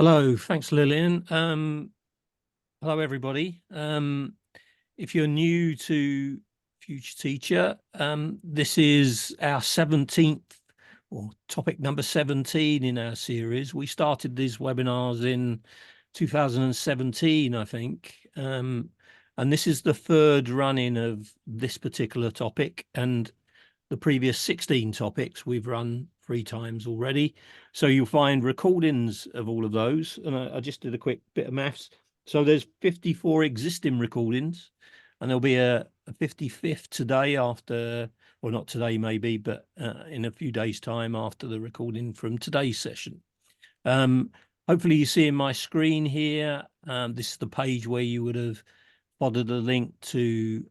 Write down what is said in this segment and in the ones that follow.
Hello, thanks Lillian. Hello everybody. If you're new to Future Teacher, this is our 17th or topic number 17 in our series. We started these webinars in 2017, I think. And this is the third running of this particular topic, and the previous 16 topics we've run 3 times already. So you'll find recordings of all of those. And I just did a quick bit of maths. So there's 54 existing recordings, and there'll be a 55th today after, or not today maybe, but in a few days' time after the recording from today's session. Hopefully you see in my screen here, this is the page where you would have followed the link to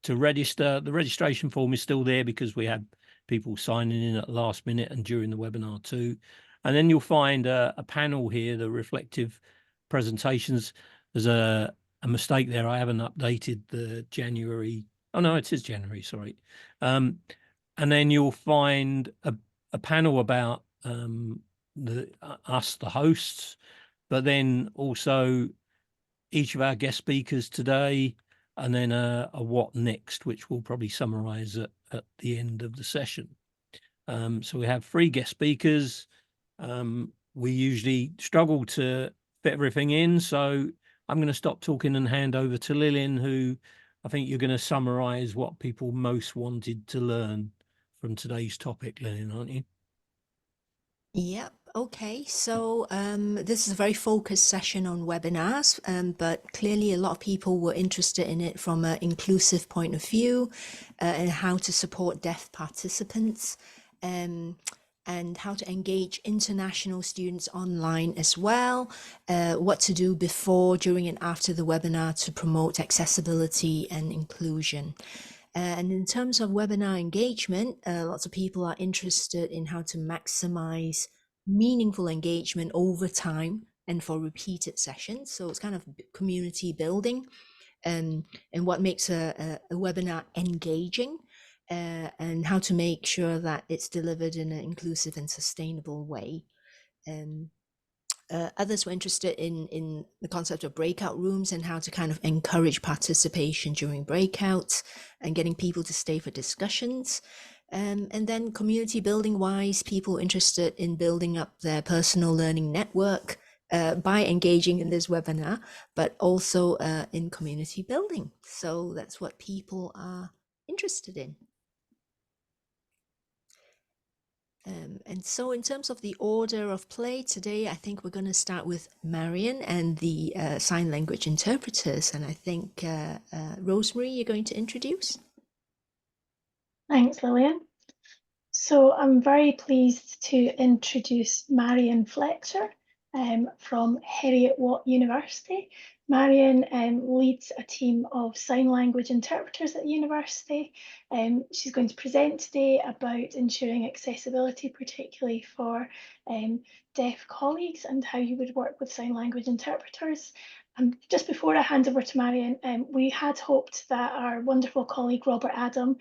register. The registration form is still there because we had people signing in at the last minute and during the webinar too. And then you'll find a panel here, the reflective presentations. There's a mistake there. I haven't updated the January. Oh no, it is January, sorry. And then you'll find a panel about us, the hosts, but then also each of our guest speakers today, and then a what next, which we'll probably summarize at the end of the session. So we have 3 guest speakers. We usually struggle to fit everything in, so I'm going to stop talking and hand over to Lillian, who I think you're going to summarize what people most wanted to learn from today's topic, Lillian, aren't you? Yep. Okay. So this is a very focused session on webinars, but clearly a lot of people were interested in it from an inclusive point of view, and how to support deaf participants, and how to engage international students online as well, what to do before, during, and after the webinar to promote accessibility and inclusion. And in terms of webinar engagement, lots of people are interested in how to maximize meaningful engagement over time and for repeated sessions. So it's kind of community building, and what makes a webinar engaging, and how to make sure that it's delivered in an inclusive and sustainable way. Others were interested in the concept of breakout rooms and how to kind of encourage participation during breakouts and getting people to stay for discussions. And then community building wise, people interested in building up their personal learning network by engaging in this webinar, but also in community building. So that's what people are interested in. And so in terms of the order of play today, I think we're going to start with Marion and the sign language interpreters. And I think Rosemary, you're going to introduce. Thanks, Lillian. So I'm very pleased to introduce Marion Fletcher from Heriot-Watt University. Marion leads a team of sign language interpreters at the university. She's going to present today about ensuring accessibility, particularly for deaf colleagues, and how you would work with sign language interpreters. Just before I hand over to Marion, we had hoped that our wonderful colleague Robert Adam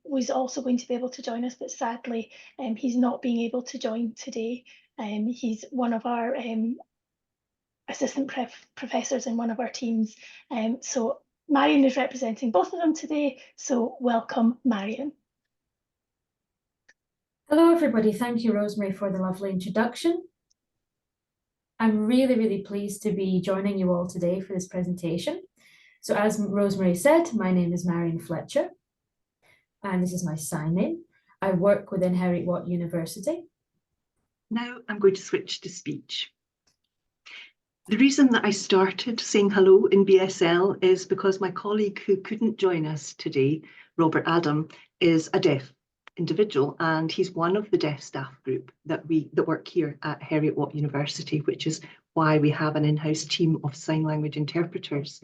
was also going to be able to join us, but sadly he's not being able to join today. He's one of our assistant professors in one of our teams. So Marion is representing both of them today, so welcome, Marion. Hello everybody, thank you Rosemary for the lovely introduction. I'm really pleased to be joining you all today for this presentation. So as Rosemary said, my name is Marion Fletcher, and this is my sign name. I work within Heriot-Watt University. Now I'm going to switch to speech. The reason that I started saying hello in BSL is because my colleague who couldn't join us today, Robert Adam, is a deaf individual, and he's one of the deaf staff group that work here at Heriot-Watt University, which is why we have an in-house team of sign language interpreters.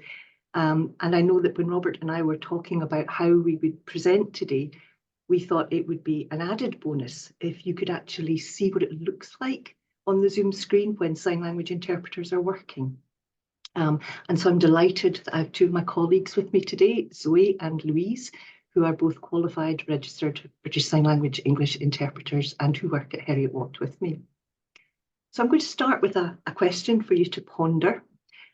And I know that when Robert and I were talking about how we would present today, we thought it would be an added bonus if you could actually see what it looks like on the Zoom screen when sign language interpreters are working. And so I'm delighted that I have 2 of my colleagues with me today, Zoe and Louise, who are both qualified registered British Sign Language English interpreters and who work at Heriot-Watt with me. So I'm going to start with a question for you to ponder.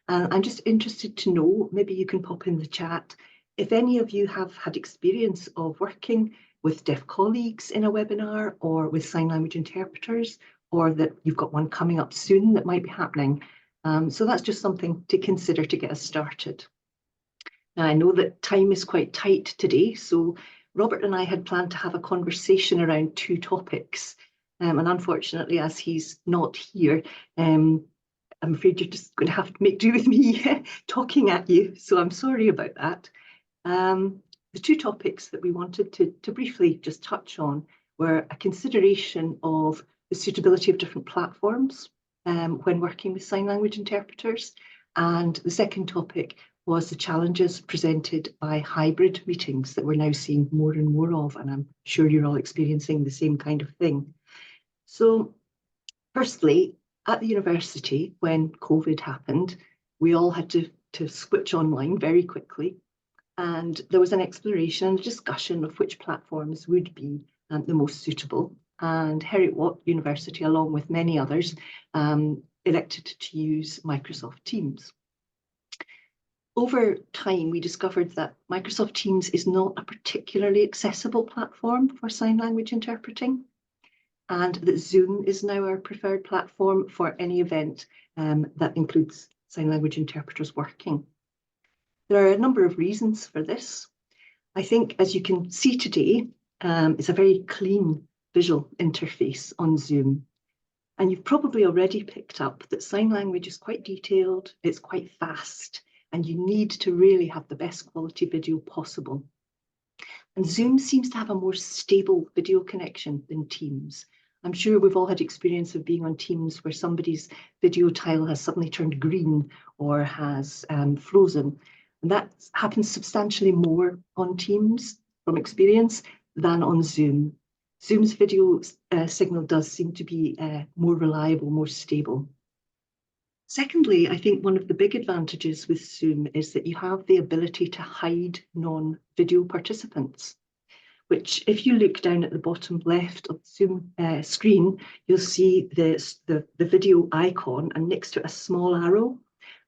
And I'm just interested to know, maybe you can pop in the chat, if any of you have had experience of working with deaf colleagues in a webinar or with sign language interpreters, or that you've got one coming up soon that might be happening. So that's just something to consider to get us started. Now, I know that time is quite tight today, so Robert and I had planned to have a conversation around 2 topics. And unfortunately, as he's not here, I'm afraid you're just going to have to make do with me talking at you. So I'm sorry about that. The 2 topics that we wanted to briefly just touch on were a consideration of the suitability of different platforms when working with sign language interpreters. And the second topic was the challenges presented by hybrid meetings that we're now seeing more and more of, and I'm sure you're all experiencing the same kind of thing. So firstly, at the university, when COVID happened, we all had to switch online very quickly. And there was an exploration and a discussion of which platforms would be the most suitable. And Heriot-Watt University, along with many others, elected to use Microsoft Teams. Over time, we discovered that Microsoft Teams is not a particularly accessible platform for sign language interpreting, and that Zoom is now our preferred platform for any event that includes sign language interpreters working. There are a number of reasons for this. I think, as you can see today, it's a very clean visual interface on Zoom. And you've probably already picked up that sign language is quite detailed, it's quite fast, and you need to really have the best quality video possible. And Zoom seems to have a more stable video connection than Teams. I'm sure we've all had experience of being on Teams where somebody's video tile has suddenly turned green or has frozen. And that happens substantially more on Teams from experience than on Zoom. Zoom's video signal does seem to be more reliable, more stable. Secondly, I think one of the big advantages with Zoom is that you have the ability to hide non-video participants, which if you look down at the bottom left of the Zoom screen, you'll see the video icon and next to it a small arrow.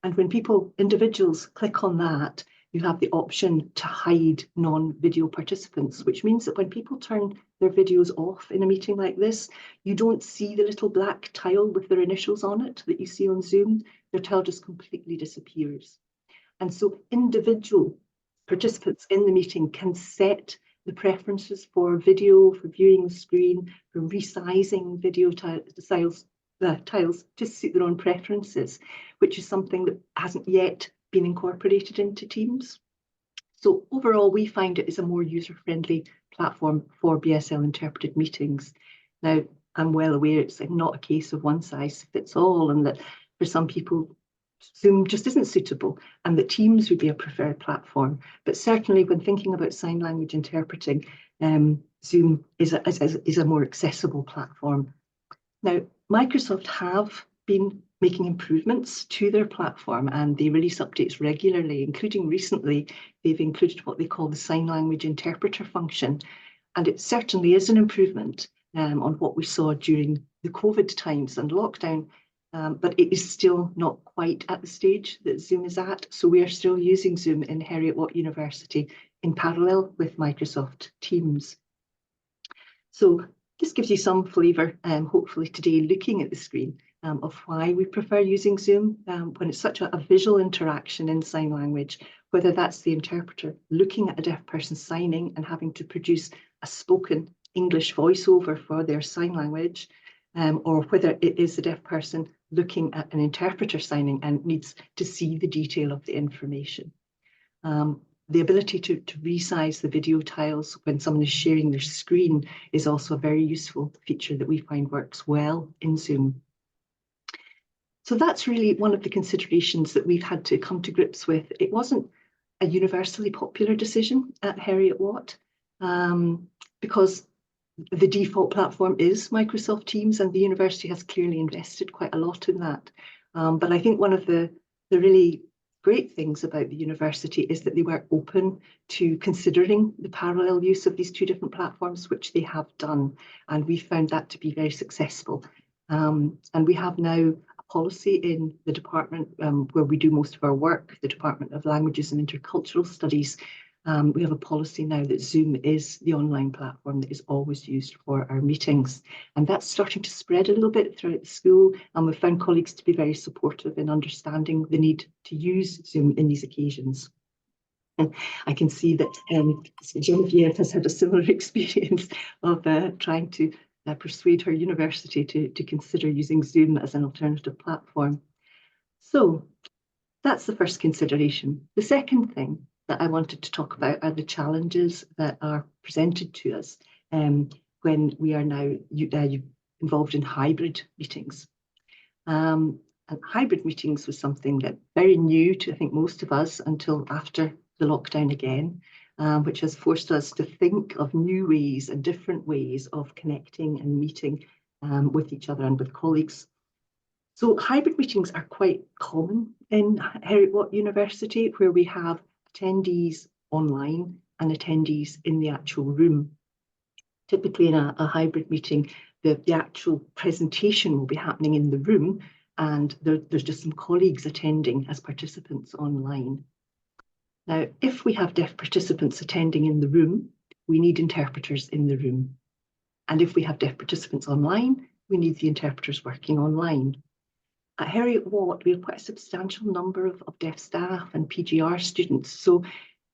And when individuals click on that, you have the option to hide non-video participants, which means that when people turn their videos off in a meeting like this, you don't see the little black tile with their initials on it that you see on Zoom. Their tile just completely disappears. And so individual participants in the meeting can set the preferences for video, for viewing the screen, for resizing video tiles to suit their own preferences, which is something that hasn't yet been incorporated into Teams. So overall, we find it is a more user-friendly platform for BSL interpreted meetings. Now, I'm well aware it's not a case of one size fits all, and that for some people, Zoom just isn't suitable, and that Teams would be a preferred platform. But certainly when thinking about sign language interpreting, Zoom is a more accessible platform. Now, Microsoft have been making improvements to their platform, and they release updates regularly, including recently, they've included what they call the sign language interpreter function. And it certainly is an improvement on what we saw during the COVID times and lockdown, but it is still not quite at the stage that Zoom is at. So we are still using Zoom in Heriot-Watt University in parallel with Microsoft Teams. So this gives you some flavour, hopefully today, looking at the screen, of why we prefer using Zoom when it's such a visual interaction in sign language, whether that's the interpreter looking at a deaf person signing and having to produce a spoken English voiceover for their sign language, or whether it is the deaf person looking at an interpreter signing and needs to see the detail of the information. The ability to resize the video tiles when someone is sharing their screen is also a very useful feature that we find works well in Zoom. So that's really one of the considerations that we've had to come to grips with. It wasn't a universally popular decision at Heriot-Watt because the default platform is Microsoft Teams, and the university has clearly invested quite a lot in that. But I think one of the really great things about the university is that they were open to considering the parallel use of these 2 different platforms, which they have done, and we found that to be very successful. And we have now a policy in the department where we do most of our work, the Department of Languages and Intercultural Studies. We have a policy now that Zoom is the online platform that is always used for our meetings. And that's starting to spread a little bit throughout the school. And we've found colleagues to be very supportive in understanding the need to use Zoom in these occasions. And I can see that Genevieve has had a similar experience of trying to persuade her university to consider using Zoom as an alternative platform. So that's the first consideration. The second thing that I wanted to talk about are the challenges that are presented to us when we are now involved in hybrid meetings. And hybrid meetings was something that very new to, I think, most of us until after the lockdown again, which has forced us to think of new ways and different ways of connecting and meeting with each other and with colleagues. So hybrid meetings are quite common in Heriot-Watt University, where we have attendees online and attendees in the actual room. Typically in a hybrid meeting, the actual presentation will be happening in the room, and there's just some colleagues attending as participants online. Now, if we have deaf participants attending in the room, we need interpreters in the room. And if we have deaf participants online, we need the interpreters working online. At Heriot-Watt, we have quite a substantial number of deaf staff and PGR students. So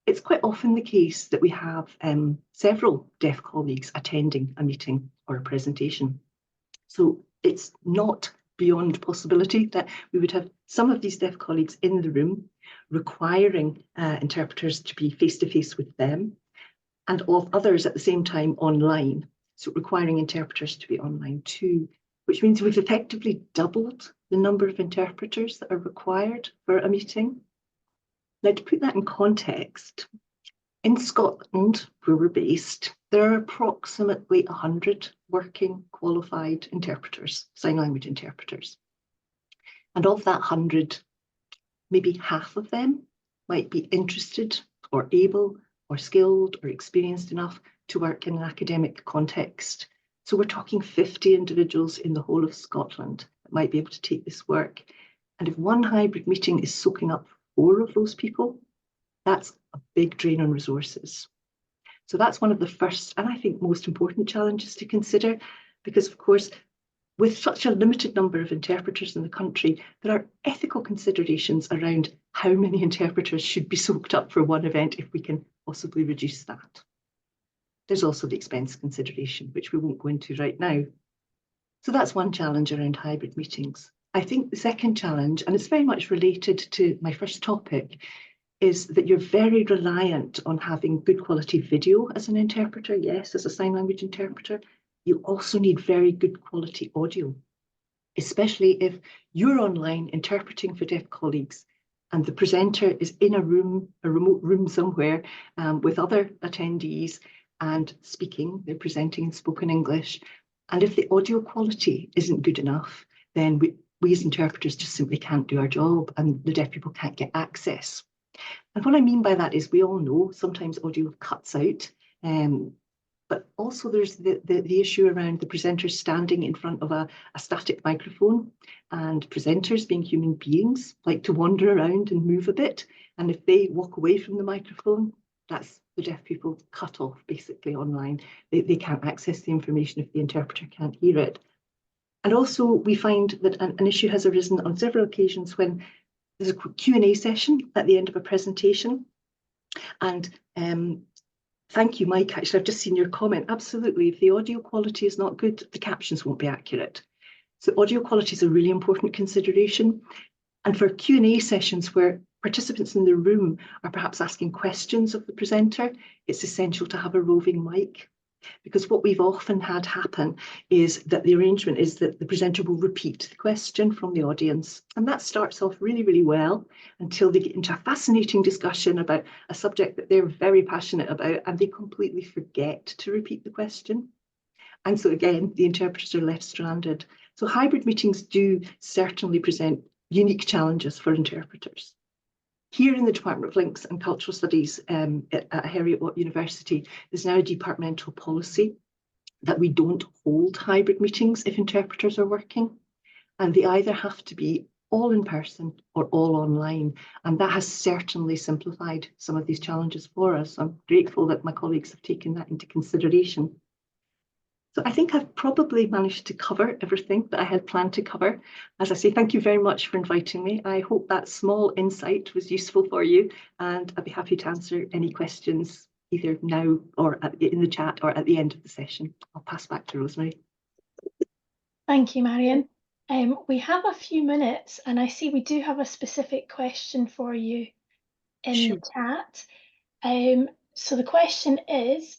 it's quite often the case that we have several deaf colleagues attending a meeting or a presentation. So it's not beyond possibility that we would have some of these deaf colleagues in the room requiring interpreters to be face-to-face with them, and of others at the same time online, so requiring interpreters to be online too, which means we've effectively doubled the number of interpreters that are required for a meeting. Now, to put that in context, in Scotland, where we're based, there are approximately 100 working qualified interpreters, sign language interpreters. And of that 100, maybe half of them might be interested or able or skilled or experienced enough to work in an academic context. So we're talking 50 individuals in the whole of Scotland that might be able to take this work. And if one hybrid meeting is soaking up 4 of those people, that's a big drain on resources. So that's one of the first, and I think most important challenges to consider, because of course, with such a limited number of interpreters in the country, there are ethical considerations around how many interpreters should be soaked up for one event if we can possibly reduce that. There's also the expense consideration, which we won't go into right now. So that's one challenge around hybrid meetings. I think the second challenge, and it's very much related to my first topic, is that you're very reliant on having good quality video as an interpreter, yes, as a sign language interpreter. You also need very good quality audio, especially if you're online interpreting for deaf colleagues and the presenter is in a room, a remote room somewhere with other attendees and speaking, they're presenting in spoken English. And if the audio quality isn't good enough, then we as interpreters just simply can't do our job and the deaf people can't get access. And what I mean by that is we all know sometimes audio cuts out, but also there's the issue around the presenters standing in front of a static microphone, and presenters, being human beings, like to wander around and move a bit. And if they walk away from the microphone, that's the deaf people cut off basically online. They can't access the information if the interpreter can't hear it. And also we find that an issue has arisen on several occasions when there's a Q&A session at the end of a presentation. And thank you, Mike, actually, I've just seen your comment. Absolutely, if the audio quality is not good, the captions won't be accurate. So audio quality is a really important consideration. And for Q&A sessions where participants in the room are perhaps asking questions of the presenter, it's essential to have a roving mic. Because what we've often had happen is that the arrangement is that the presenter will repeat the question from the audience. And that starts off really, really well until they get into a fascinating discussion about a subject that they're very passionate about, and they completely forget to repeat the question. And so again, the interpreters are left stranded. So hybrid meetings do certainly present unique challenges for interpreters. Here in the Department of Links and Cultural Studies at Heriot-Watt University, there's now a departmental policy that we don't hold hybrid meetings if interpreters are working, and they either have to be all in person or all online. And that has certainly simplified some of these challenges for us. I'm grateful that my colleagues have taken that into consideration. So I think I've probably managed to cover everything that I had planned to cover. As I say, thank you very much for inviting me. I hope that small insight was useful for you, and I'd be happy to answer any questions either now or in the chat or at the end of the session. I'll pass back to Rosemary. Thank you, Marion. We have a few minutes, and I see we do have a specific question for you in Sure. the chat. So the question is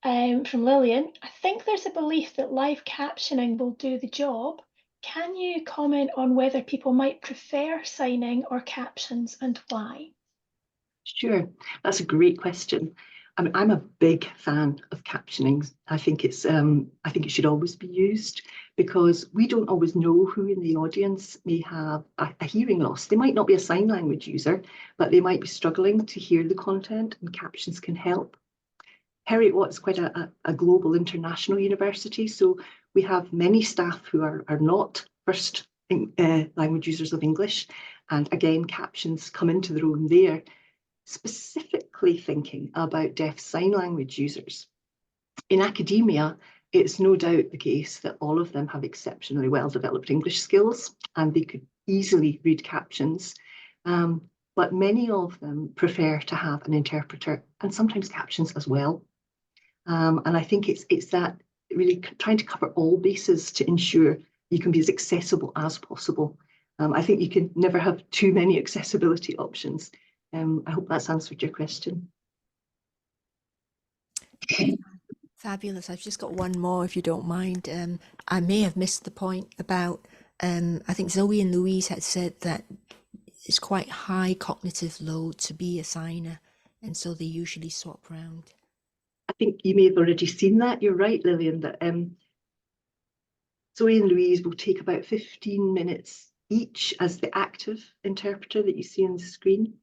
from Lillian. I think there's a belief that live captioning will do the job. Can you comment on whether people might prefer signing or captions and why? Sure, that's a great question. I mean, I'm a big fan of captioning. I think it should always be used, because we don't always know who in the audience may have a hearing loss. They might not be a sign language user, but they might be struggling to hear the content, and captions can help. Heriot-Watt is quite a global international university, so we have many staff who are not first language users of English, and again, captions come into their own there. Specifically thinking about deaf sign language users. In academia, it's no doubt the case that all of them have exceptionally well developed English skills, and they could easily read captions, but many of them prefer to have an interpreter and sometimes captions as well. And I think it's that really trying to cover all bases to ensure you can be as accessible as possible. I think you can never have too many accessibility options. I hope that's answered your question. Fabulous. I've just got one more, if you don't mind. I may have missed the point about, I think Zoe and Louise had said that it's quite high cognitive load to be a signer, and so they usually swap round. I think you may have already seen that. You're right, Lillian, that Zoe and Louise will take about 15 minutes each as the active interpreter that you see on the screen.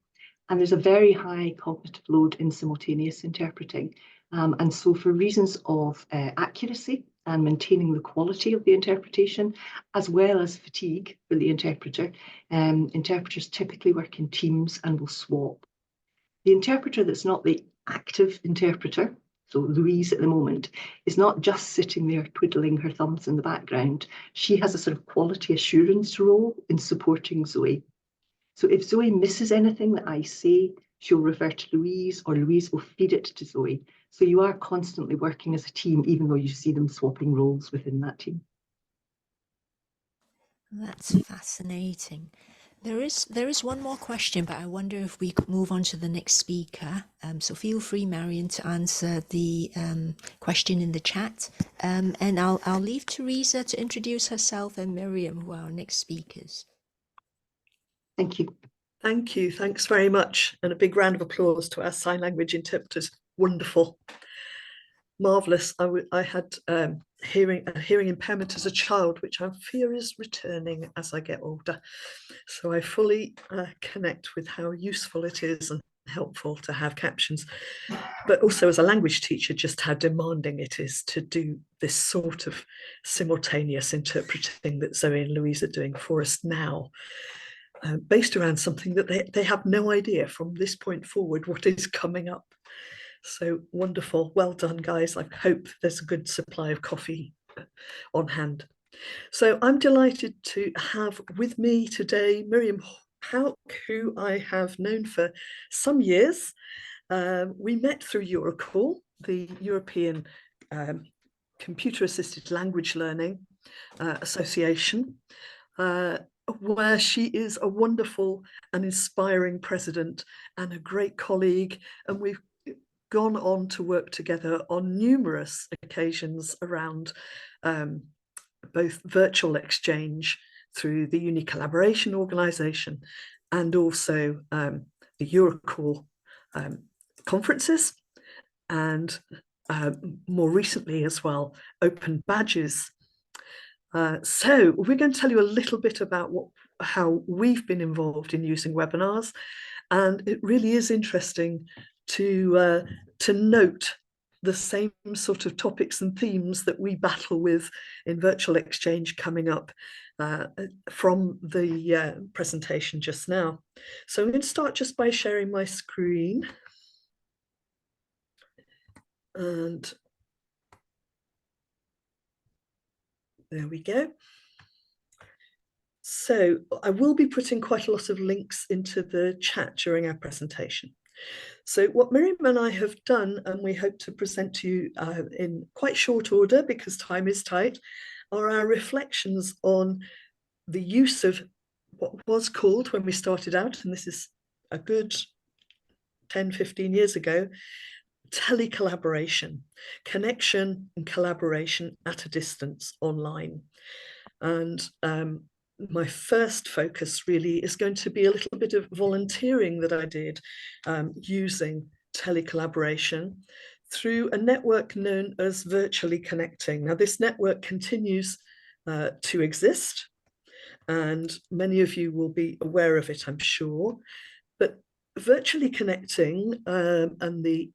And there's a very high cognitive load in simultaneous interpreting. And so for reasons of accuracy and maintaining the quality of the interpretation, as well as fatigue for the interpreter, interpreters typically work in teams and will swap. The interpreter that's not the active interpreter, so Louise at the moment, is not just sitting there twiddling her thumbs in the background. She has a sort of quality assurance role in supporting Zoe. So if Zoe misses anything that I say, she'll refer to Louise, or Louise will feed it to Zoe. So you are constantly working as a team, even though you see them swapping roles within that team. That's fascinating. There is one more question, but I wonder if we could move on to the next speaker. So feel free, Marion, to answer the question in the chat. And I'll leave Teresa to introduce herself, and Miriam, who are our next speakers. Thank you. Thank you. Thanks very much. And a big round of applause to our sign language interpreters. Wonderful. Marvellous. I had hearing impairment as a child, which I fear is returning as I get older. So I fully connect with how useful it is and helpful to have captions, but also as a language teacher, just how demanding it is to do this sort of simultaneous interpreting that Zoe and Louise are doing for us now. Based around something that they have no idea from this point forward what is coming up. So wonderful. Well done, guys. I hope there's a good supply of coffee on hand. So I'm delighted to have with me today Miriam Hauk, who I have known for some years. We met through EURACALL, the European Computer-Assisted Language Learning Association, where she is a wonderful and inspiring president and a great colleague, and we've gone on to work together on numerous occasions around both virtual exchange through the Uni Collaboration Organisation and also the EURACALL conferences, and more recently as well, Open Badges. So we're going to tell you a little bit about how we've been involved in using webinars, and it really is interesting to note the same sort of topics and themes that we battle with in virtual exchange coming up from the presentation just now. So I'm going to start just by sharing my screen. And there we go. So I will be putting quite a lot of links into the chat during our presentation. So what Miriam and I have done, and we hope to present to you in quite short order because time is tight, are our reflections on the use of what was called when we started out, and this is a good 10, 15 years ago, telecollaboration, connection and collaboration at a distance online. And my first focus really is going to be a little bit of volunteering that I did using telecollaboration through a network known as Virtually Connecting. Now, this network continues to exist, and many of you will be aware of it, I'm sure. But Virtually Connecting and the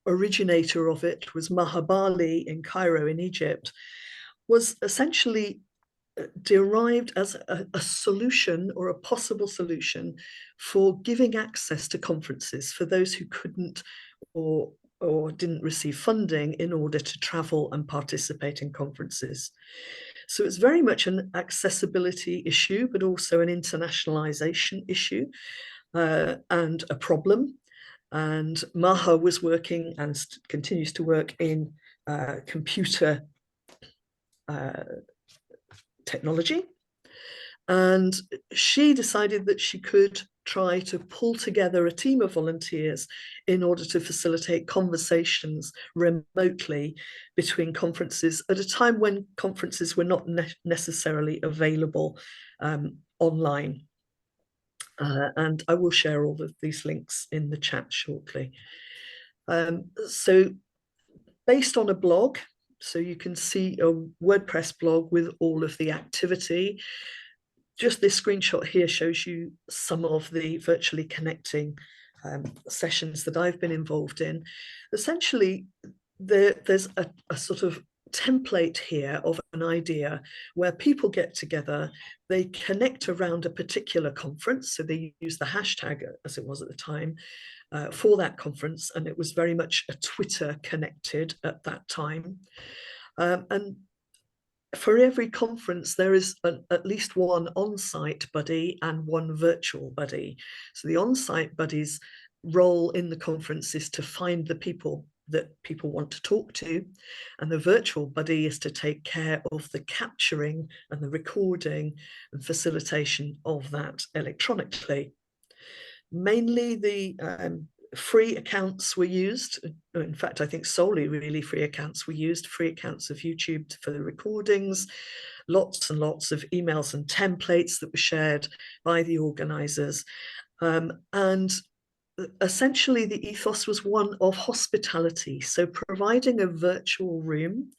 originator of it was Maher Bali in Cairo in Egypt, was essentially derived as a solution or a possible solution for giving access to conferences for those who couldn't or didn't receive funding in order to travel and participate in conferences. So it's very much an accessibility issue, but also an internationalization issue and a problem. And Maher was working and continues to work in computer technology. And she decided that she could try to pull together a team of volunteers in order to facilitate conversations remotely between conferences at a time when conferences were not necessarily available online. And I will share all of these links in the chat shortly. So based on a blog, so you can see a WordPress blog with all of the activity. Just this screenshot here shows you some of the Virtually Connecting sessions that I've been involved in. Essentially, there's a sort of template here of an idea where people get together, they connect around a particular conference, so they use the hashtag, as it was at the time, for that conference, and it was very much a Twitter connected at that time. And for every conference, there is at least one on-site buddy and one virtual buddy. So the on-site buddy's role in the conference is to find the people that people want to talk to, and the virtual buddy is to take care of the capturing and the recording and facilitation of that electronically. Mainly the free accounts were used. In fact, I think solely really free accounts were used, free accounts of YouTube for the recordings, lots and lots of emails and templates that were shared by the organizers. And essentially the ethos was one of hospitality. So providing a virtual room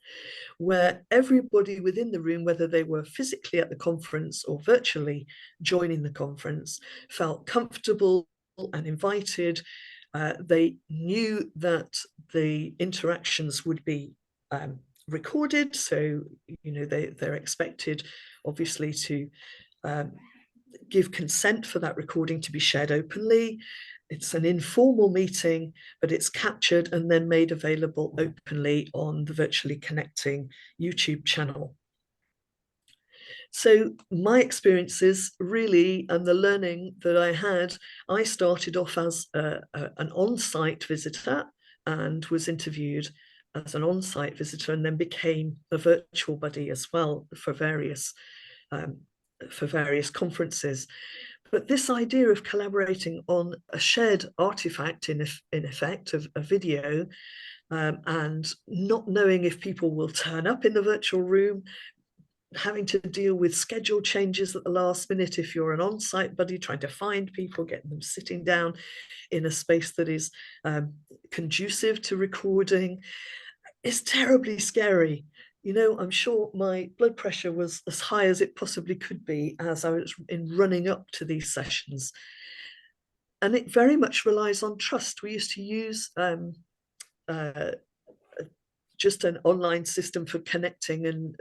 where everybody within the room, whether they were physically at the conference or virtually joining the conference, felt comfortable and invited. They knew that the interactions would be recorded, so they're expected, obviously, to give consent for that recording to be shared openly. It's an informal meeting, but it's captured and then made available openly on the Virtually Connecting YouTube channel. So my experiences really, and the learning that I had, I started off as an on-site visitor and was interviewed as an on-site visitor, and then became a virtual buddy as well for various conferences. But this idea of collaborating on a shared artifact, in effect, of a video, and not knowing if people will turn up in the virtual room, having to deal with schedule changes at the last minute if you're an on-site buddy, trying to find people, getting them sitting down in a space that is conducive to recording, is terribly scary. I'm sure my blood pressure was as high as it possibly could be as I was running up to these sessions. And it very much relies on trust. We used to use just an online system for connecting and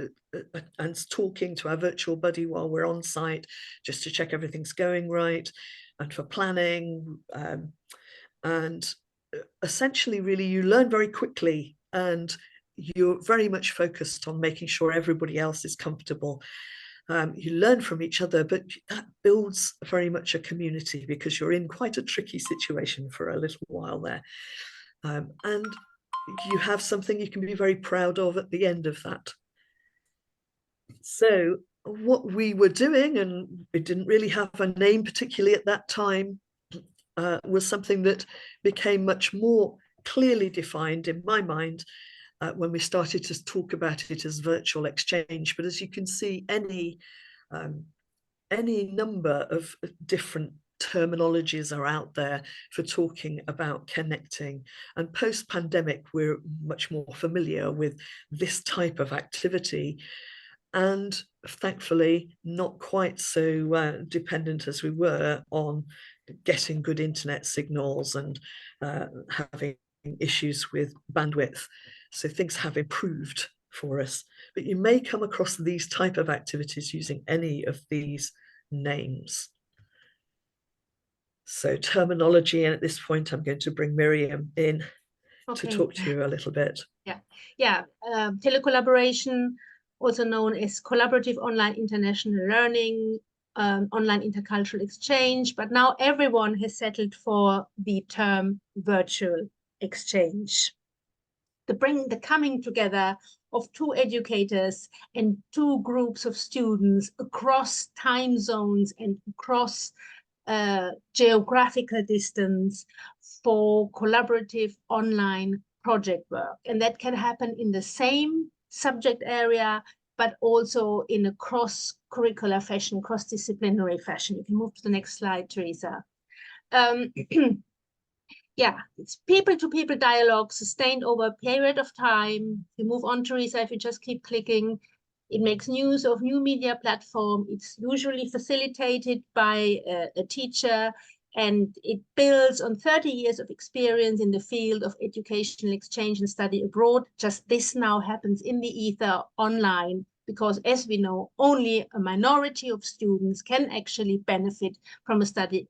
talking to our virtual buddy while we're on site, just to check everything's going right, and for planning. And essentially, really, you learn very quickly, and you're very much focused on making sure everybody else is comfortable. You learn from each other, but that builds very much a community, because you're in quite a tricky situation for a little while there. And you have something you can be very proud of at the end of that. So what we were doing, and it didn't really have a name particularly at that time, was something that became much more clearly defined in my mind when we started to talk about it as virtual exchange. But as you can see, any number of different terminologies are out there for talking about connecting. And post-pandemic, we're much more familiar with this type of activity, and thankfully not quite so dependent as we were on getting good internet signals and having issues with bandwidth. So things have improved for us. But you may come across these type of activities using any of these names. So terminology, and at this point I'm going to bring Miriam in to talk to you a little bit. Telecollaboration, also known as collaborative online international learning, online intercultural exchange, but now everyone has settled for the term virtual exchange. The coming together of two educators and two groups of students across time zones and across geographical distance for collaborative online project work. And that can happen in the same subject area, but also in a cross-curricular fashion, cross-disciplinary fashion. You can move to the next slide, Teresa. It's people-to-people dialogue sustained over a period of time. You move on, Teresa, if you just keep clicking. It makes use of new media platform. It's usually facilitated by a teacher, and it builds on 30 years of experience in the field of educational exchange and study abroad. Just this now happens in the ether online, because as we know, only a minority of students can actually benefit from a study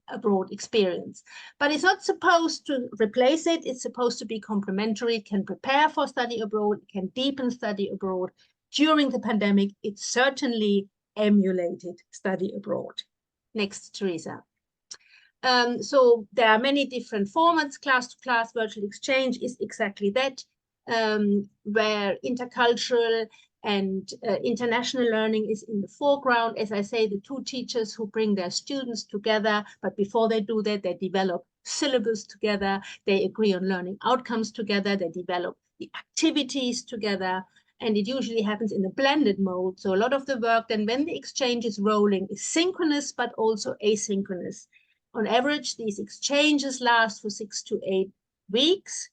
abroad experience. But it's not supposed to replace it. It's supposed to be complementary. It can prepare for study abroad, it can deepen study abroad. During the pandemic, it certainly emulated study abroad. Next, Teresa. So there are many different formats. Class-to-class virtual exchange is exactly that, where intercultural and international learning is in the foreground. As I say, the two teachers who bring their students together, but before they do that, they develop syllabus together, they agree on learning outcomes together, they develop the activities together, and it usually happens in a blended mode. So a lot of the work then, when the exchange is rolling, is synchronous, but also asynchronous. On average, these exchanges last for 6 to 8 weeks.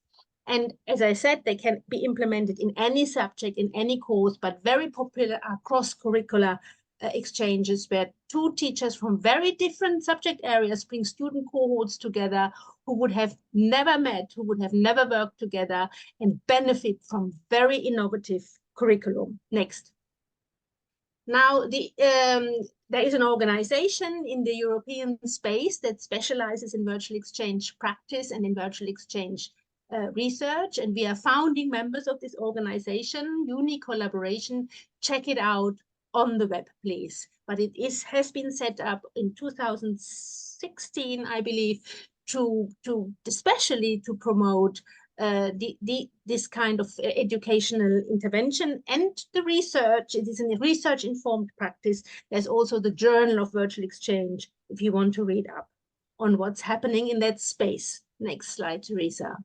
And as I said, they can be implemented in any subject, in any course, but very popular are cross-curricular exchanges, where two teachers from very different subject areas bring student cohorts together who would have never met, who would have never worked together, and benefit from very innovative curriculum. Next. Now, there is an organization in the European space that specializes in virtual exchange practice and in virtual exchange research, and we are founding members of this organization, Uni Collaboration. Check it out on the web, please. But it has been set up in 2016, I believe, especially to promote this kind of educational intervention and the research. It is a research-informed practice. There's also the Journal of Virtual Exchange, if you want to read up on what's happening in that space. Next slide, Teresa.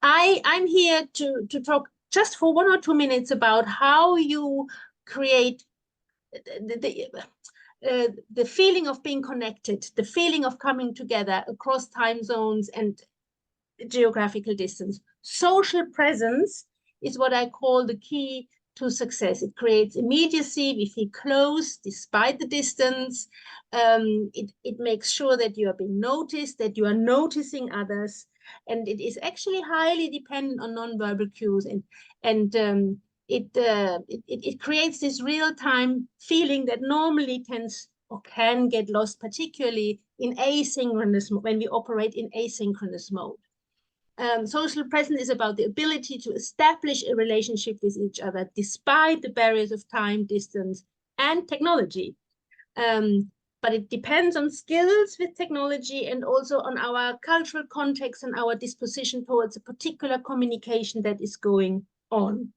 I'm here to talk just for 1 or 2 minutes about how you create the feeling of being connected, the feeling of coming together across time zones and geographical distance. Social presence is what I call the key to success. It creates immediacy. We feel close despite the distance. It makes sure that you are being noticed, that you are noticing others. and it is actually highly dependent on non-verbal cues, and it creates this real-time feeling that normally tends or can get lost, particularly in asynchronous when we operate in asynchronous mode. Social presence is about the ability to establish a relationship with each other despite the barriers of time, distance, and technology. But it depends on skills with technology and also on our cultural context and our disposition towards a particular communication that is going on.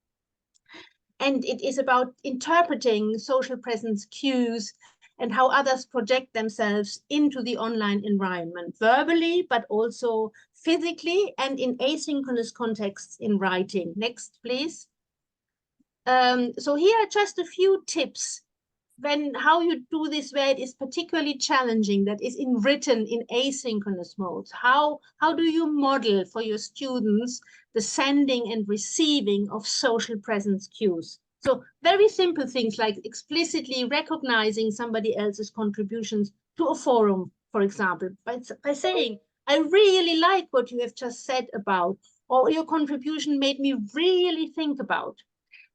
And it is about interpreting social presence cues and how others project themselves into the online environment, verbally, but also physically and in asynchronous contexts in writing. Next, please. So here are just a few tips how you do this where it is particularly challenging, that is written in asynchronous modes. How do you model for your students the sending and receiving of social presence cues? So very simple things like explicitly recognizing somebody else's contributions to a forum, for example, by saying, I really like what you have just said about, or your contribution made me really think about.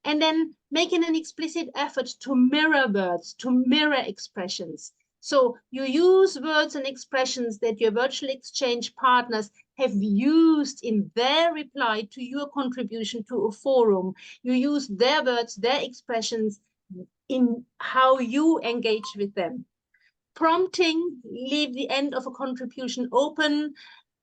And then making an explicit effort to mirror words, to mirror expressions. So you use words and expressions that your virtual exchange partners have used in their reply to your contribution to a forum. You use their words, their expressions in how you engage with them. Prompting, leave the end of a contribution open,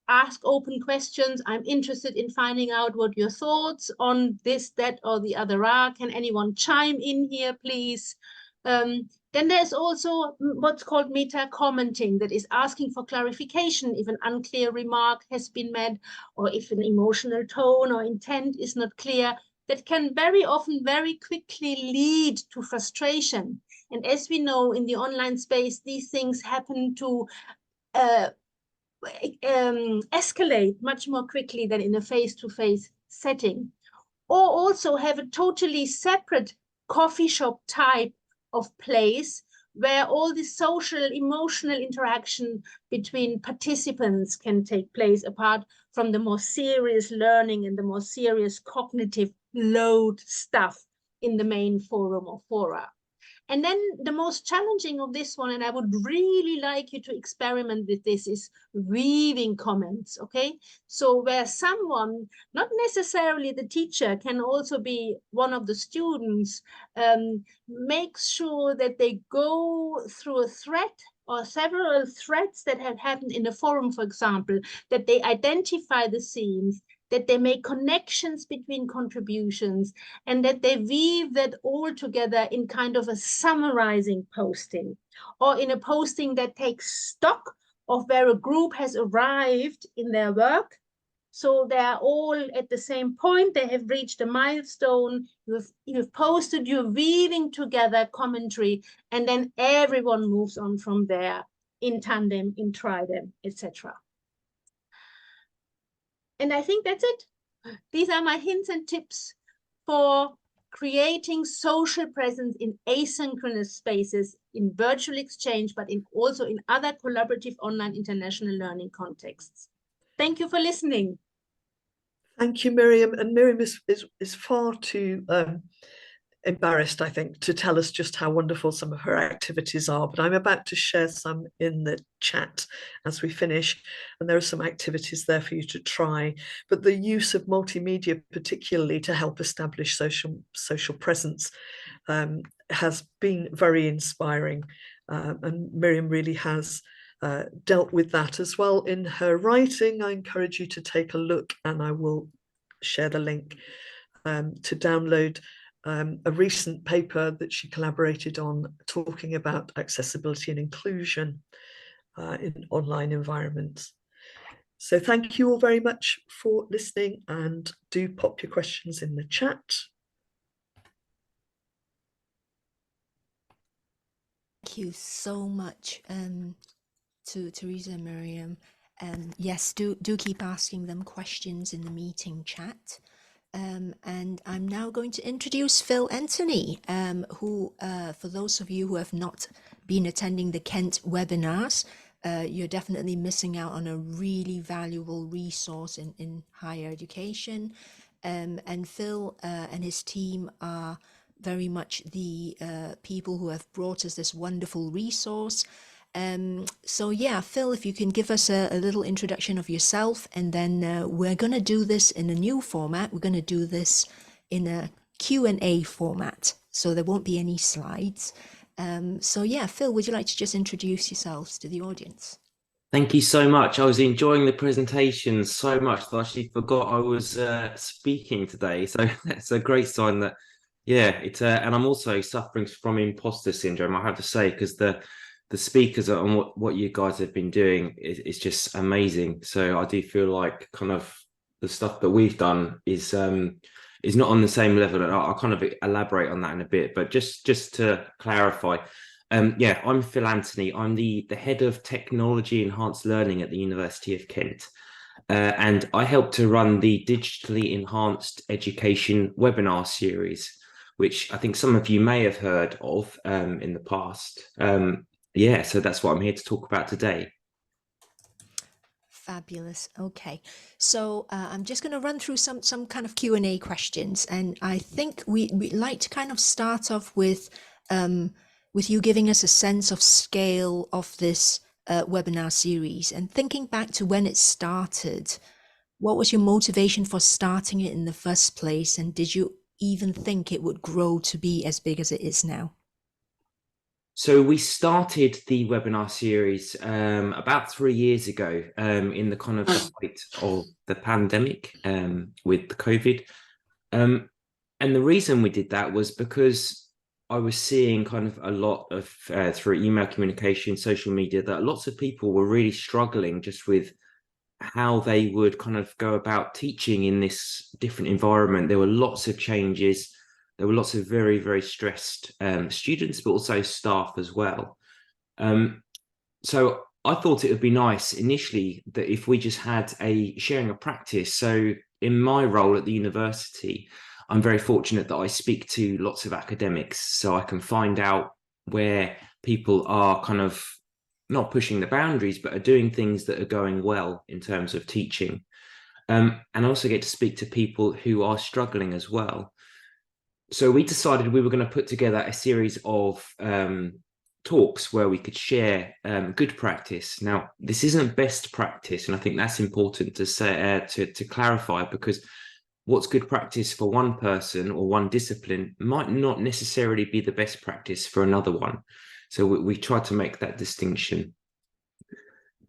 ask open questions. I'm interested in finding out what your thoughts on this, that, or the other are. Can anyone chime in here, please? Then there's also what's called meta commenting, that is asking for clarification if an unclear remark has been made, or if an emotional tone or intent is not clear. That can very often, very quickly lead to frustration. And as we know, in the online space, these things happen to escalate much more quickly than in a face-to-face setting. Or also have a totally separate coffee shop type of place where all the social, emotional interaction between participants can take place, apart from the more serious learning and the more serious cognitive load stuff in the main forum or fora. And then the most challenging of this one, and I would really like you to experiment with this, is weaving comments, okay? So where someone, not necessarily the teacher, can also be one of the students, makes sure that they go through a thread or several threads that have happened in a forum, for example, that they identify the themes, that they make connections between contributions, and that they weave that all together in kind of a summarizing posting, or in a posting that takes stock of where a group has arrived in their work. So they are all at the same point, they have reached a milestone, you've posted, you're weaving together commentary, and then everyone moves on from there in tandem, in tridem, etc. And I think that's it. These are my hints and tips for creating social presence in asynchronous spaces, in virtual exchange, but also in other collaborative online international learning contexts. Thank you for listening. Thank you, Miriam. And Miriam is far too embarrassed, I think, to tell us just how wonderful some of her activities are, but I'm about to share some in the chat as we finish, and there are some activities there for you to try. But the use of multimedia, particularly to help establish social presence, has been very inspiring, and Miriam really has dealt with that as well in her writing. I encourage you to take a look, and I will share the link to download a recent paper that she collaborated on, talking about accessibility and inclusion in online environments. So thank you all very much for listening, and do pop your questions in the chat. Thank you so much to Teresa and Miriam. Yes, do keep asking them questions in the meeting chat. And I'm now going to introduce Phil Anthony, who, for those of you who have not been attending the Kent webinars, you're definitely missing out on a really valuable resource in higher education. And Phil and his team are very much the people who have brought us this wonderful resource. So yeah, Phil, if you can give us a little introduction of yourself, and then we're going to do this in a new format. We're going to do this in a Q&A format, so there won't be any slides. So yeah, Phil, would you like to just introduce yourselves to the audience? Thank you so much. I was enjoying the presentation so much that I actually forgot I was speaking today. So that's a great sign that, yeah, it's and I'm also suffering from imposter syndrome, I have to say, because the speakers on what you guys have been doing is just amazing. So I do feel like kind of the stuff that we've done is not on the same level. And I'll kind of elaborate on that in a bit, but just to clarify, yeah, I'm Phil Anthony. I'm the head of technology enhanced learning at the University of Kent. And I help to run the digitally enhanced education webinar series, which I think some of you may have heard of in the past. Yeah, so that's what I'm here to talk about today. Fabulous. Okay, so I'm just going to run through some kind of Q&A questions, and I think we'd like to kind of start off with you giving us a sense of scale of this webinar series, and thinking back to when it started. What was your motivation for starting it in the first place, and did you even think it would grow to be as big as it is now? So we started the webinar series about 3 years ago in the kind of the height of the pandemic with the COVID. And the reason we did that was because I was seeing kind of a lot of through email communication, social media, that lots of people were really struggling just with how they would kind of go about teaching in this different environment. There were lots of changes. There were lots of very, very stressed students, but also staff as well. So I thought it would be nice initially that if we just had a sharing of practice. So in my role at the university, I'm very fortunate that I speak to lots of academics, so I can find out where people are kind of not pushing the boundaries, but are doing things that are going well in terms of teaching. And I also get to speak to people who are struggling as well. So we decided we were going to put together a series of talks where we could share good practice. Now, this isn't best practice, and I think that's important to say to clarify, because what's good practice for one person or one discipline might not necessarily be the best practice for another one. So we tried to make that distinction.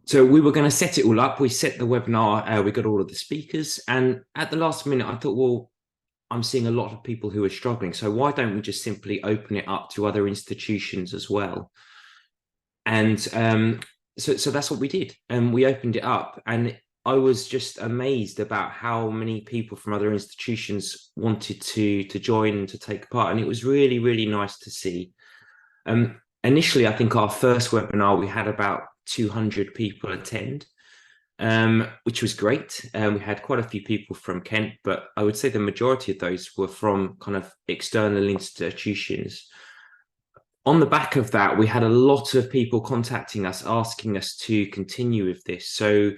So we were going to set it all up. We set the webinar, we got all of the speakers, and at the last minute, I thought, well, I'm seeing a lot of people who are struggling, so why don't we just simply open it up to other institutions as well? And so that's what we did. And we opened it up, and I was just amazed about how many people from other institutions wanted to join and to take part. And it was really, really nice to see. Initially, I think our first webinar, we had about 200 people attend. Which was great. We had quite a few people from Kent, but I would say the majority of those were from kind of external institutions. On the back of that, we had a lot of people contacting us, asking us to continue with this. So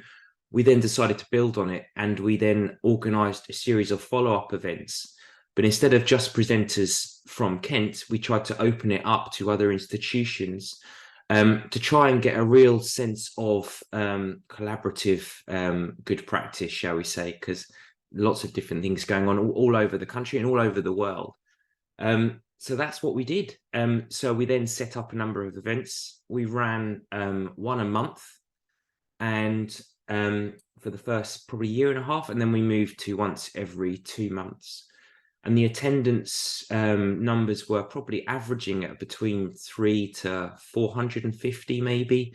we then decided to build on it, and we then organised a series of follow-up events. But instead of just presenters from Kent, we tried to open it up to other institutions to try and get a real sense of collaborative good practice, shall we say, because lots of different things going on all over the country and all over the world. So that's what we did. So we then set up a number of events. We ran one a month, and for the first probably year and a half, and then we moved to once every 2 months. And the attendance numbers were probably averaging at between 300 to 450 maybe.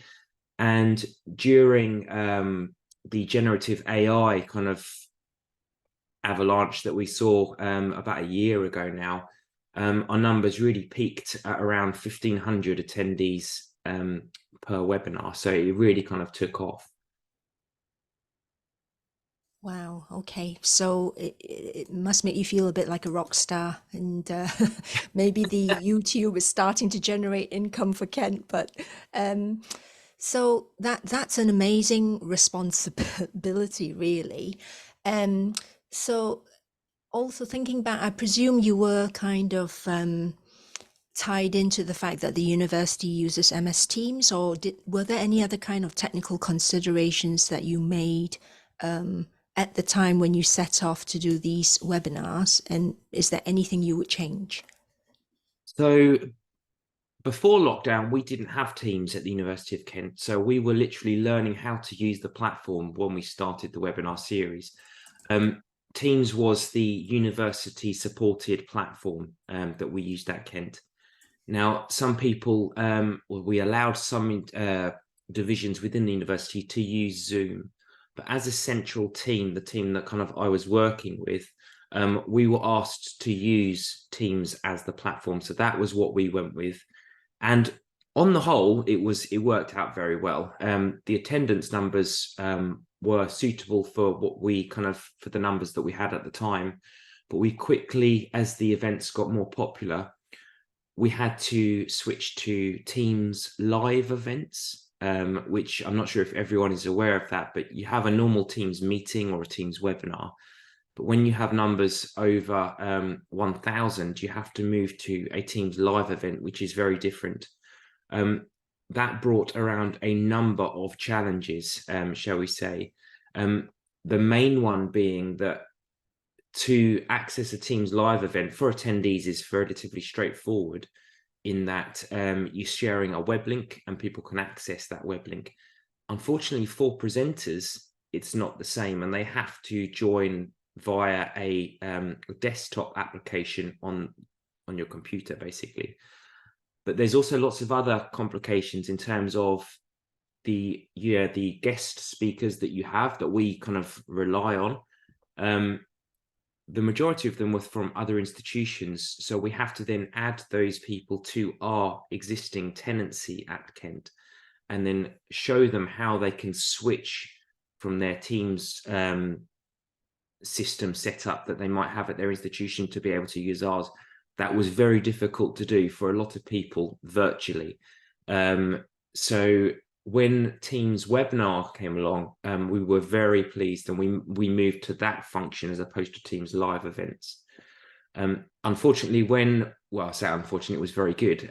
And during the generative AI kind of avalanche that we saw about a year ago now, our numbers really peaked at around 1,500 attendees per webinar. So it really kind of took off. Wow. Okay. So it must make you feel a bit like a rock star, and maybe the YouTube is starting to generate income for Kent. But So that's an amazing responsibility, really. So also thinking back, I presume you were kind of tied into the fact that the university uses MS Teams, or were there any other kind of technical considerations that you made at the time when you set off to do these webinars? And is there anything you would change? So before lockdown, we didn't have Teams at the University of Kent. So we were literally learning how to use the platform when we started the webinar series. Teams was the university supported platform that we used at Kent. Now, some people, we allowed some divisions within the university to use Zoom, but as a central team, the team that kind of I was working with, we were asked to use Teams as the platform. So that was what we went with. And on the whole, it worked out very well. The attendance numbers were suitable for what we for the numbers that we had at the time. But we quickly, as the events got more popular, we had to switch to Teams live events, which I'm not sure if everyone is aware of that, but you have a normal Teams meeting or a Teams webinar. But when you have numbers over 1,000, you have to move to a Teams live event, which is very different. That brought around a number of challenges, shall we say. The main one being that to access a Teams live event for attendees is relatively straightforward, in that you're sharing a web link and people can access that web link. Unfortunately, for presenters, it's not the same, and they have to join via a desktop application on your computer, basically. But there's also lots of other complications in terms of the guest speakers that you have that we kind of rely on. The majority of them were from other institutions, so we have to then add those people to our existing tenancy at Kent and then show them how they can switch from their Teams system setup that they might have at their institution to be able to use ours. That was very difficult to do for a lot of people virtually. So when Teams webinar came along, we were very pleased, and we moved to that function as opposed to Teams live events. Unfortunately, it was very good.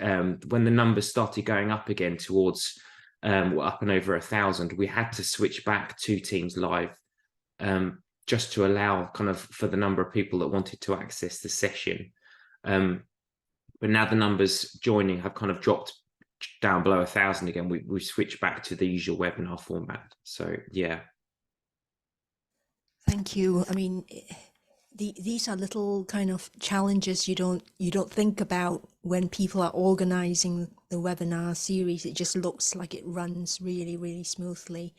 When the numbers started going up again towards up and over 1,000, we had to switch back to Teams live, just to allow for the number of people that wanted to access the session. But now the numbers joining have dropped down below 1,000 again. We switched back to the usual webinar format. So yeah. Thank you. I mean, these are little kind of challenges you don't think about when people are organizing the webinar series. It just looks like it runs really, really smoothly.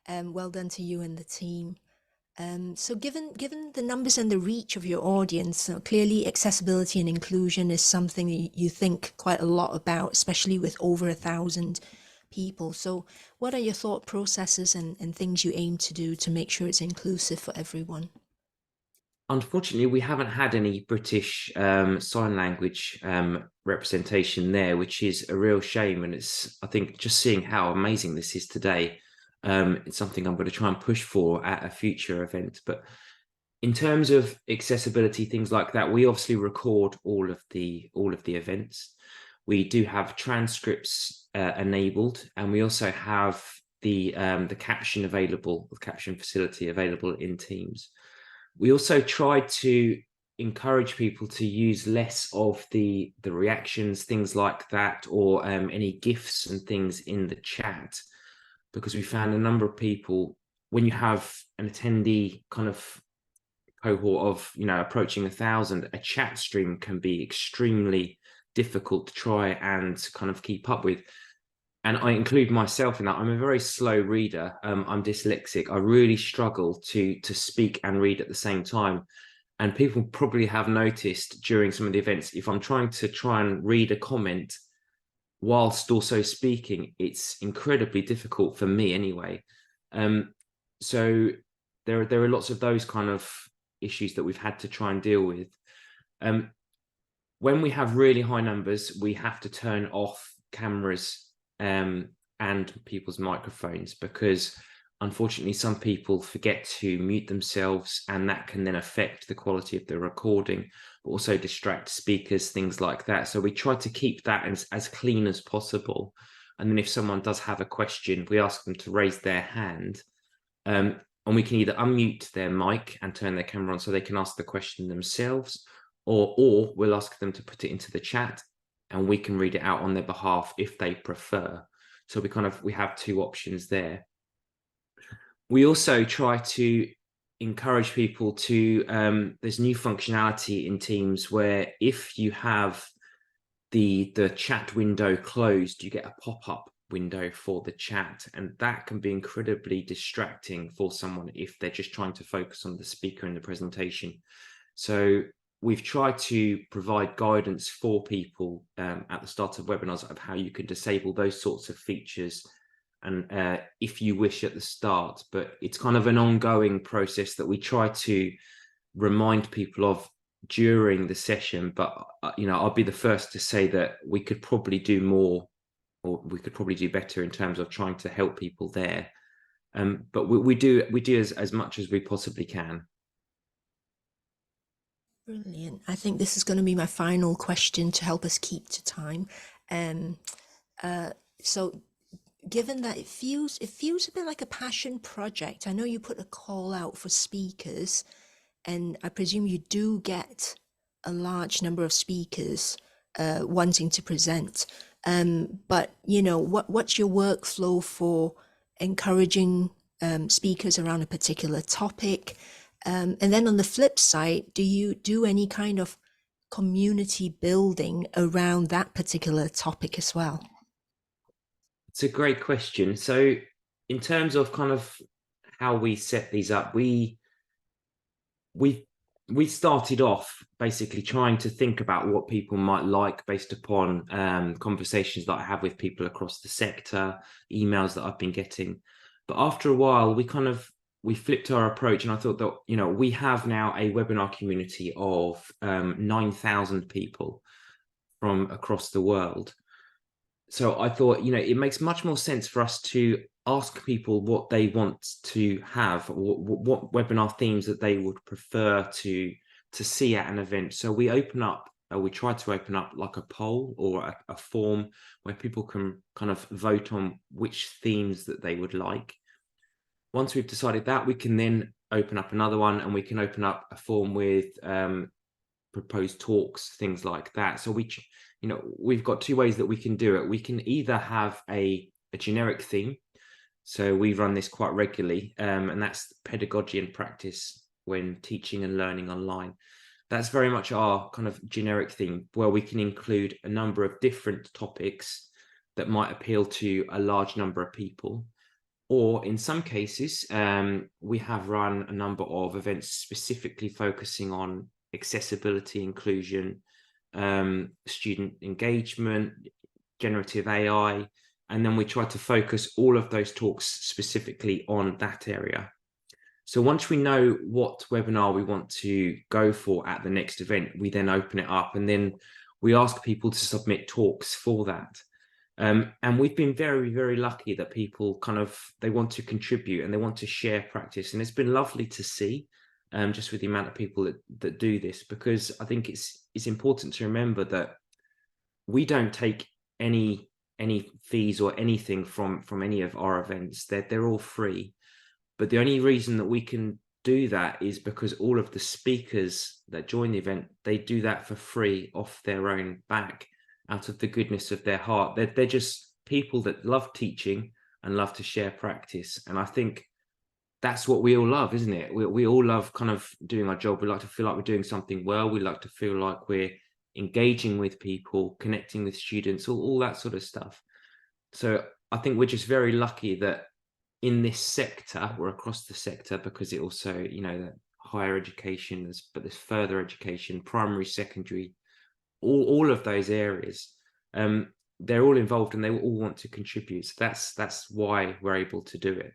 Well done to you and the team. So given the numbers and the reach of your audience, clearly accessibility and inclusion is something you think quite a lot about, especially with over 1,000 people. So what are your thought processes and things you aim to do to make sure it's inclusive for everyone? Unfortunately, we haven't had any British sign language representation there, which is a real shame. And I think just seeing how amazing this is today, it's something I'm going to try and push for at a future event. But in terms of accessibility, things like that, we obviously record all of the events. We do have transcripts enabled, and we also have the caption facility available in Teams. We also try to encourage people to use less of the reactions, things like that, or any GIFs and things in the chat, because we found a number of people, when you have an attendee cohort of approaching 1,000, a chat stream can be extremely difficult to try and keep up with. And I include myself in that. I'm a very slow reader. I'm dyslexic. I really struggle to speak and read at the same time. And people probably have noticed during some of the events, if I'm trying and read a comment whilst also speaking, it's incredibly difficult for me anyway. So there are lots of those kind of issues that we've had to try and deal with. When we have really high numbers, we have to turn off cameras and and people's microphones, because unfortunately some people forget to mute themselves, and that can then affect the quality of the recording, but also distract speakers, things like that. So we try to keep that as clean as possible. And then if someone does have a question, we ask them to raise their hand, and we can either unmute their mic and turn their camera on so they can ask the question themselves, or we'll ask them to put it into the chat and we can read it out on their behalf if they prefer. So we have two options there. We also try to encourage people to, there's new functionality in Teams where if you have the chat window closed, you get a pop-up window for the chat, and that can be incredibly distracting for someone if they're just trying to focus on the speaker and the presentation. So we've tried to provide guidance for people at the start of webinars of how you can disable those sorts of features, and if you wish at the start, but it's kind of an ongoing process that we try to remind people of during the session. But I'll be the first to say that we could probably do more, or we could probably do better in terms of trying to help people there. But we do as much as we possibly can. Brilliant. I think this is going to be my final question to help us keep to time. So given that it feels a bit like a passion project, I know you put a call out for speakers, and I presume you do get a large number of speakers wanting to present. But what's your workflow for encouraging speakers around a particular topic? And then on the flip side, do you do any kind of community building around that particular topic as well? It's a great question. So in terms of kind of how we set these up, we started off basically trying to think about what people might like based upon conversations that I have with people across the sector, emails that I've been getting. But after a while, we flipped our approach, and I thought that, we have now a webinar community of 9,000 people from across the world. So I thought, it makes much more sense for us to ask people what they want to have, what webinar themes that they would prefer to see at an event. So we try to open up like a poll or a form where people can kind of vote on which themes that they would like. Once we've decided that, we can then open up another one, and we can open up a form with proposed talks, things like that. So we've got two ways that we can do it. We can either have a generic theme. So we run this quite regularly, and that's pedagogy and practice when teaching and learning online. That's very much our kind of generic theme, where we can include a number of different topics that might appeal to a large number of people. Or in some cases, we have run a number of events specifically focusing on accessibility, inclusion, student engagement, generative AI, and then we try to focus all of those talks specifically on that area. So once we know what webinar we want to go for at the next event, we then open it up, and then we ask people to submit talks for that. And we've been very, very lucky that people they want to contribute and they want to share practice. And it's been lovely to see, just with the amount of people that do this, because I think it's important to remember that we don't take any fees or anything from any of our events. They're all free. But the only reason that we can do that is because all of the speakers that join the event, they do that for free off their own back, out of the goodness of their heart. They're just people that love teaching and love to share practice. And I think that's what we all love, isn't it? We all love kind of doing our job. We like to feel like we're doing something well. We like to feel like we're engaging with people, connecting with students, all that sort of stuff. So I think we're just very lucky that in this sector, we're across the sector, because it also, that higher education, but there's further education, primary, secondary, all of those areas, they're all involved and they all want to contribute. So that's why we're able to do it.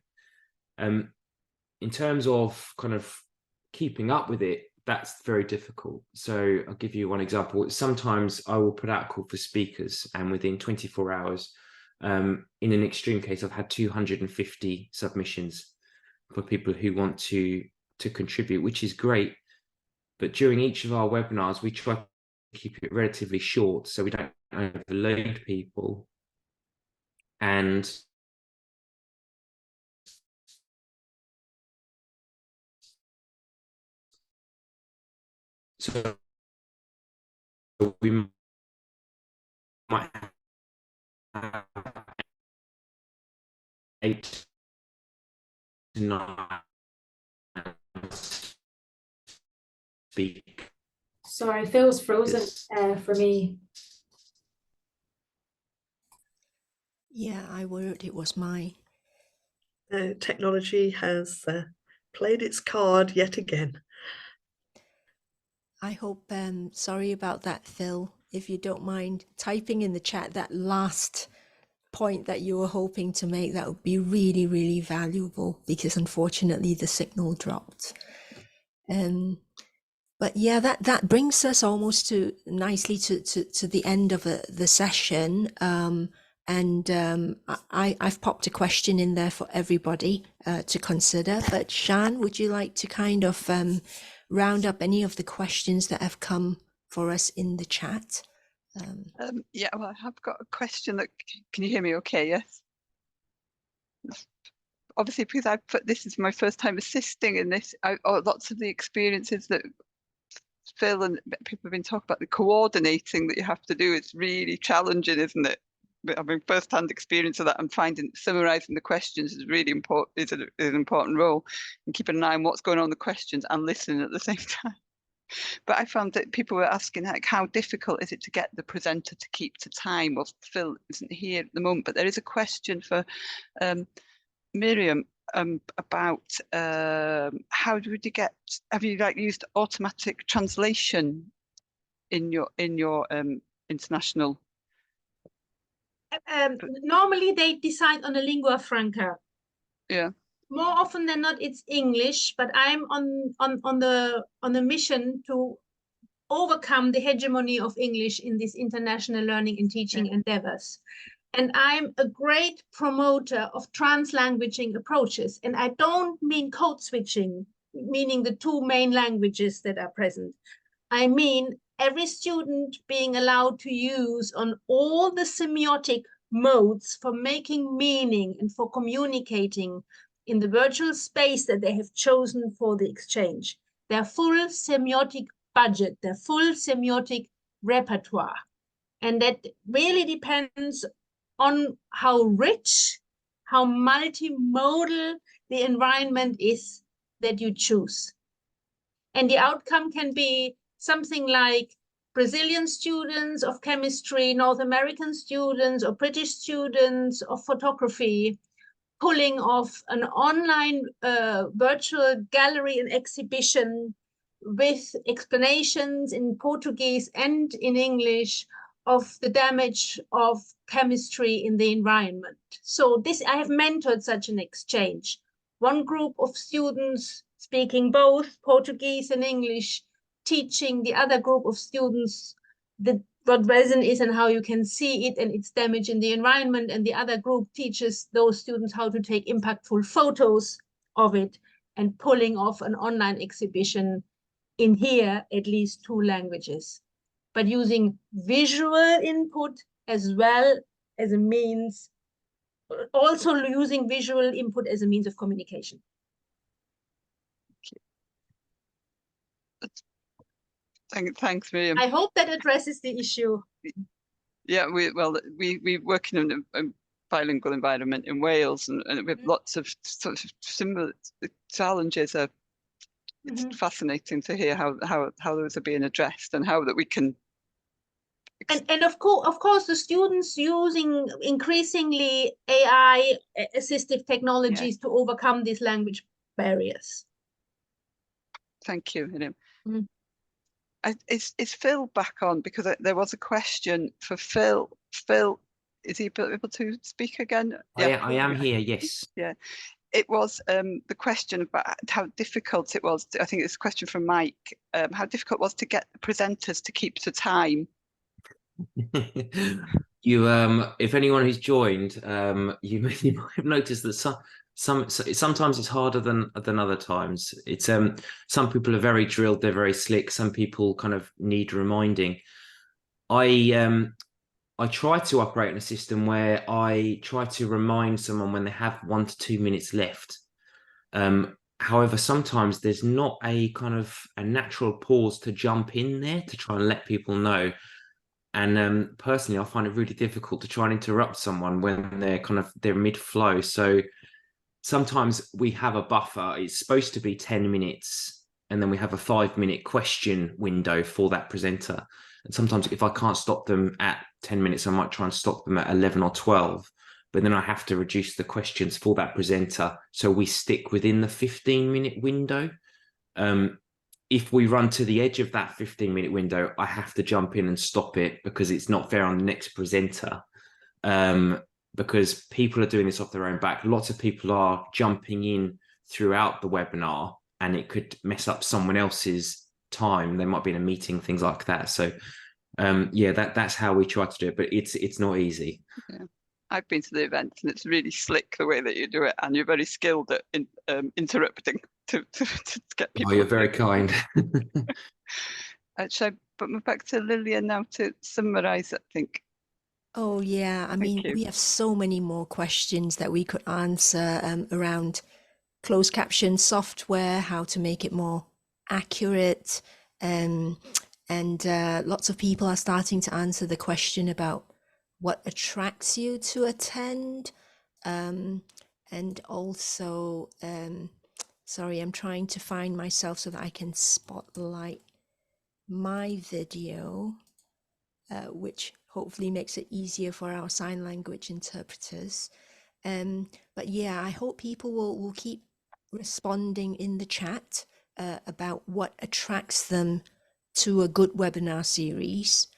In terms of kind of keeping up with it, that's very difficult. So I'll give you one example. Sometimes I will put out a call for speakers, and within 24 hours, In an extreme case, I've had 250 submissions for people who want to contribute, which is great. But during each of our webinars, we try to keep it relatively short so we don't overload people. And so we might have 8 to 9 speak. Sorry, Phil's frozen for me. Yeah, I worried it was mine. Technology has played its card yet again. I hope, sorry about that, Phil. If you don't mind typing in the chat that last point that you were hoping to make, that would be really, really valuable, because unfortunately the signal dropped. But yeah, that brings us almost nicely to the end of the session. I've popped a question in there for everybody to consider. But Shan, would you like to kind of round up any of the questions that have come for us in the chat? Yeah, well, I have got a question that, can you hear me okay? Yes. Obviously, because this is my first time assisting in this, lots of the experiences that Phil and people have been talking about, the coordinating that you have to do, is really challenging, isn't it? I mean, first-hand experience of that, and finding summarising the questions is really important, is an important role, and keeping an eye on what's going on in the questions and listening at the same time. But I found that people were asking, like, how difficult is it to get the presenter to keep to time? Well, Phil isn't here at the moment, but there is a question for Miriam about how would you get? Have you used automatic translation in your international? Normally they decide on a lingua franca. Yeah. More often than not, it's English, but I'm on the mission to overcome the hegemony of English in these international learning and teaching endeavors. And I'm a great promoter of translanguaging approaches. And I don't mean code switching, meaning the two main languages that are present. I mean every student being allowed to use on all the semiotic modes for making meaning and for communicating in the virtual space that they have chosen for the exchange. Their full semiotic budget, their full semiotic repertoire. And that really depends on how rich, how multimodal the environment is that you choose. And the outcome can be something like Brazilian students of chemistry, North American students, or British students of photography, pulling off an online virtual gallery and exhibition with explanations in Portuguese and in English of the damage of chemistry in the environment. So this, I have mentored such an exchange. One group of students speaking both Portuguese and English, teaching the other group of students what resin is and how you can see it and its damage in the environment, and the other group teaches those students how to take impactful photos of it, and pulling off an online exhibition in here at least 2 languages, but using visual input as well as a means, also using visual input as a means of communication. Thanks, Miriam. I hope that addresses the issue. Yeah, we work in a bilingual environment in Wales, and we have lots of sort of similar challenges. It's fascinating to hear how those are being addressed, and how that we can. And of course, the students using increasingly AI assistive technologies to overcome these language barriers. Thank you, Miriam. Is Phil back on? Because there was a question for Phil. Phil, is he able to speak again? I am here, yes. Yeah. It was the question about how difficult it was. I think it's a question from Mike. How difficult it was to get the presenters to keep to time. You, if anyone who's joined, you might have noticed that sometimes it's harder than other times. It's some people are very drilled, they're very slick. Some people kind of need reminding. I try to operate in a system where I try to remind someone when they have 1 to 2 minutes left. However, sometimes there's not a kind of a natural pause to jump in there to try and let people know. And personally, I find it really difficult to try and interrupt someone when they're mid-flow. So sometimes we have a buffer. It's supposed to be 10 minutes, and then we have a 5-minute question window for that presenter. And sometimes if I can't stop them at 10 minutes, I might try and stop them at 11 or 12. But then I have to reduce the questions for that presenter, so we stick within the 15-minute window. If we run to the edge of that 15-minute window, I have to jump in and stop it, because it's not fair on the next presenter. Because people are doing this off their own back. Lots of people are jumping in throughout the webinar, and it could mess up someone else's time. They might be in a meeting, things like that. So yeah, that's how we try to do it, but it's not easy. Yeah. I've been to the events, and it's really slick the way that you do it, and you're very skilled at interrupting to get people. Oh, you're very kind. Should I put me back to Lillian now to summarise, I think? Oh, yeah. I mean, you. we have so many more questions that we could answer around closed caption software, how to make it more accurate. And lots of people are starting to answer the question about what attracts you to attend. And also, sorry, I'm trying to find myself so that I can spotlight my video, which hopefully makes it easier for our sign language interpreters. But yeah, I hope people will keep responding in the chat about what attracts them to a good webinar series.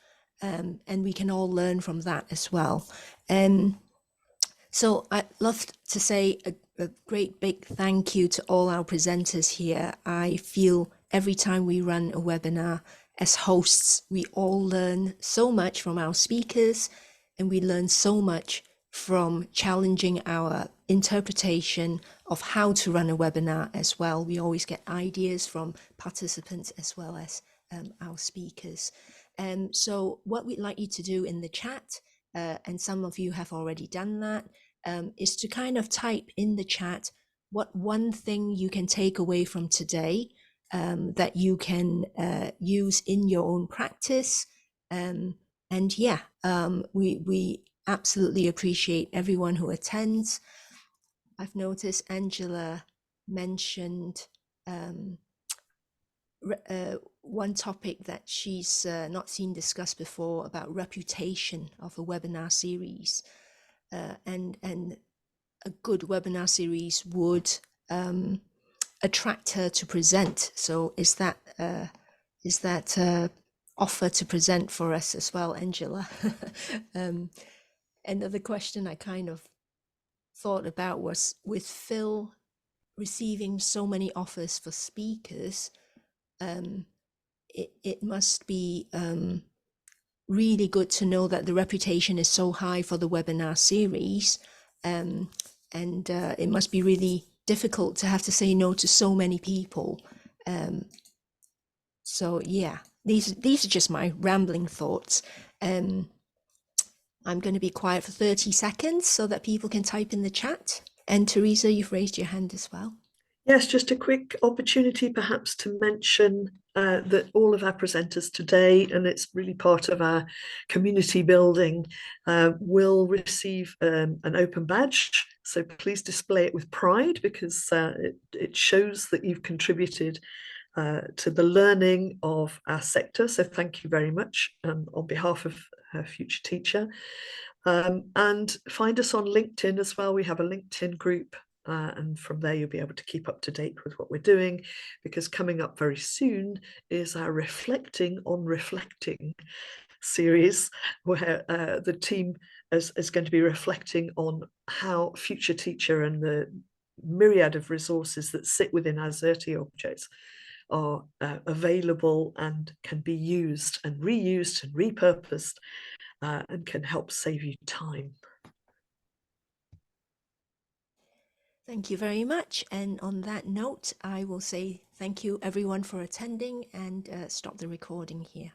And we can all learn from that as well. So I'd love to say a great big thank you to all our presenters here. I feel every time we run a webinar as hosts, we all learn so much from our speakers, and we learn so much from challenging our interpretation of how to run a webinar as well. We always get ideas from participants as well as our speakers. So what we'd like you to do in the chat, and some of you have already done that, is to kind of type in the chat what one thing you can take away from today that you can use in your own practice. And yeah, we absolutely appreciate everyone who attends. I've noticed Angela mentioned one topic that she's not seen discussed before about reputation of a webinar series, and a good webinar series would attract her to present. So is that offer to present for us as well, Angela? Another question I kind of thought about was, with Phil receiving so many offers for speakers, it must be really good to know that the reputation is so high for the webinar series, and it must be really difficult to have to say no to so many people. So yeah, these are just my rambling thoughts. I'm going to be quiet for 30 seconds so that people can type in the chat. And Teresa, you've raised your hand as well. Yes, just a quick opportunity perhaps to mention that all of our presenters today, and it's really part of our community building, will receive an open badge. So please display it with pride, because it shows that you've contributed to the learning of our sector. So thank you very much on behalf of Future Teacher. And find us on LinkedIn as well. We have a LinkedIn group. And from there, you'll be able to keep up to date with what we're doing, because coming up very soon is our Reflecting on Reflecting series, where the team is going to be reflecting on how Future Teacher and the myriad of resources that sit within our Xerte objects are available and can be used and reused and repurposed and can help save you time. Thank you very much. And on that note, I will say thank you everyone for attending and stop the recording here.